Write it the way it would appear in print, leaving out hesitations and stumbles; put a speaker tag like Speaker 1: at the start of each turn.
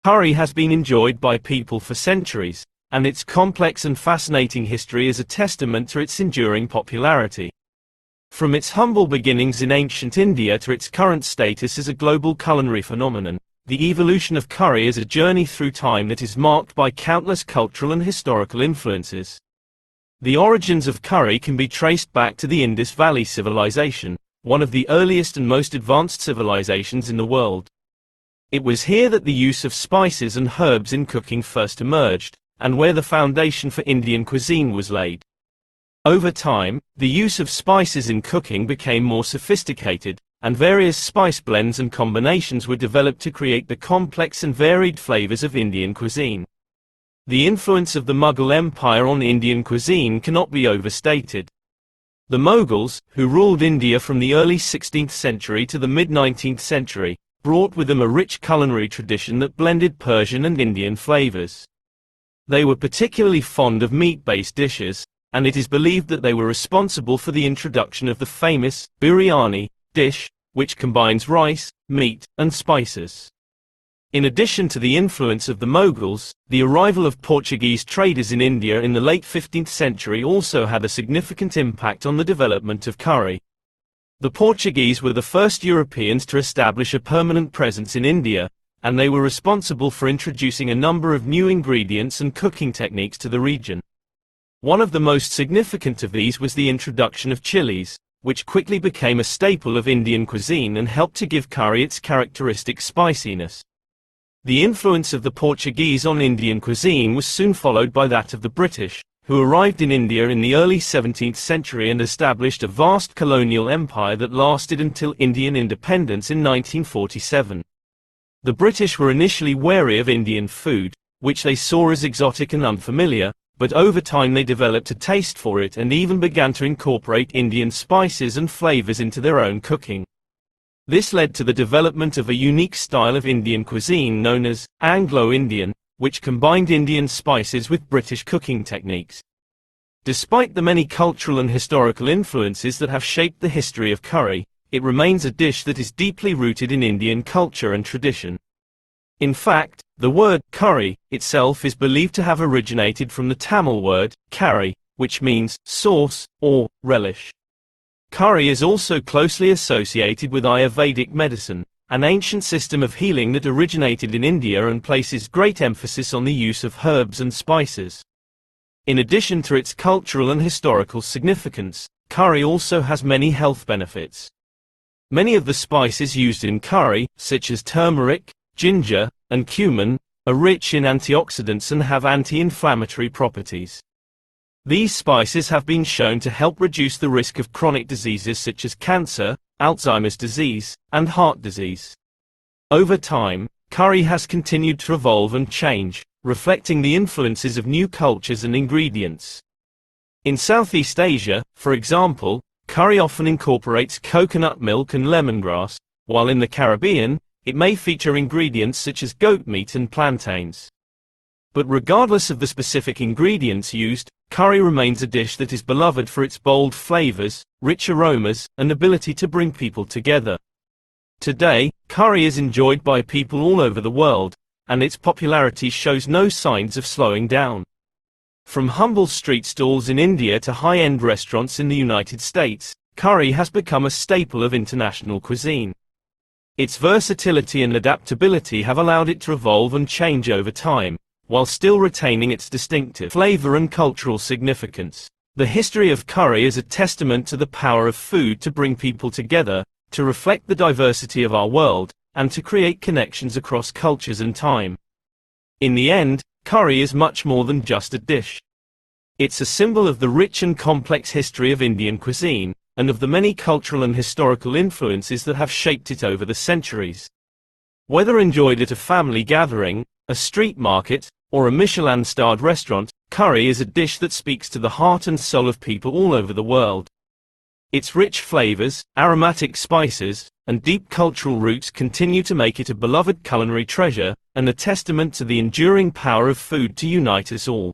Speaker 1: Curry has been enjoyed by people for centuries, and its complex and fascinating history is a testament to its enduring popularity. From its humble beginnings in ancient India to its current status as a global culinary phenomenon, the evolution of curry is a journey through time that is marked by countless cultural and historical influences. The origins of curry can be traced back to the Indus Valley Civilization, one of the earliest and most advanced civilizations in the world. It was here that the use of spices and herbs in cooking first emerged, and where the foundation for Indian cuisine was laid. Over time, the use of spices in cooking became more sophisticated, and various spice blends and combinations were developed to create the complex and varied flavors of Indian cuisine. The influence of the Mughal Empire on Indian cuisine cannot be overstated. The Mughals, who ruled India from the early 16th century to the mid-19th century, brought with them a rich culinary tradition that blended Persian and Indian flavors. They were particularly fond of meat-based dishes, and it is believed that they were responsible for the introduction of the famous biryani dish, which combines rice, meat, and spices. In addition to the influence of the Mughals, the arrival of Portuguese traders in India in the late 15th century also had a significant impact on the development of curry. The Portuguese were the first Europeans to establish a permanent presence in India, and they were responsible for introducing a number of new ingredients and cooking techniques to the region. One of the most significant of these was the introduction of chilies, which quickly became a staple of Indian cuisine and helped to give curry its characteristic spiciness. The influence of the Portuguese on Indian cuisine was soon followed by that of the British, who arrived in India in the early 17th century and established a vast colonial empire that lasted until Indian independence in 1947. The British were initially wary of Indian food, which they saw as exotic and unfamiliar, but over time they developed a taste for it and even began to incorporate Indian spices and flavors into their own cooking. This led to the development of a unique style of Indian cuisine known as Anglo-Indian, which combined Indian spices with British cooking techniques. Despite the many cultural and historical influences that have shaped the history of curry, it remains a dish that is deeply rooted in Indian culture and tradition. In fact, the word curry itself is believed to have originated from the Tamil word curry, which means sauce or relish. Curry is also closely associated with Ayurvedic medicine, an ancient system of healing that originated in India and places great emphasis on the use of herbs and spices. In addition to its cultural and historical significance, curry also has many health benefits. Many of the spices used in curry, such as turmeric, ginger, and cumin, are rich in antioxidants and have anti-inflammatory properties. These spices have been shown to help reduce the risk of chronic diseases such as cancer, Alzheimer's disease, and heart disease. Over time, curry has continued to evolve and change, reflecting the influences of new cultures and ingredients. In Southeast Asia, for example, curry often incorporates coconut milk and lemongrass, while in the Caribbean, it may feature ingredients such as goat meat and plantains. But regardless of the specific ingredients used, curry remains a dish that is beloved for its bold flavors, rich aromas, and ability to bring people together. Today, curry is enjoyed by people all over the world, and its popularity shows no signs of slowing down. From humble street stalls in India to high-end restaurants in the United States, curry has become a staple of international cuisine. Its versatility and adaptability have allowed it to evolve and change over time, while still retaining its distinctive flavor and cultural significance. The history of curry is a testament to the power of food to bring people together, to reflect the diversity of our world, and to create connections across cultures and time. In the end, curry is much more than just a dish. It's a symbol of the rich and complex history of Indian cuisine, and of the many cultural and historical influences that have shaped it over the centuries. Whether enjoyed at a family gathering, a street market, or a Michelin-starred restaurant, curry is a dish that speaks to the heart and soul of people all over the world. Its rich flavors, aromatic spices, and deep cultural roots continue to make it a beloved culinary treasure, and a testament to the enduring power of food to unite us all.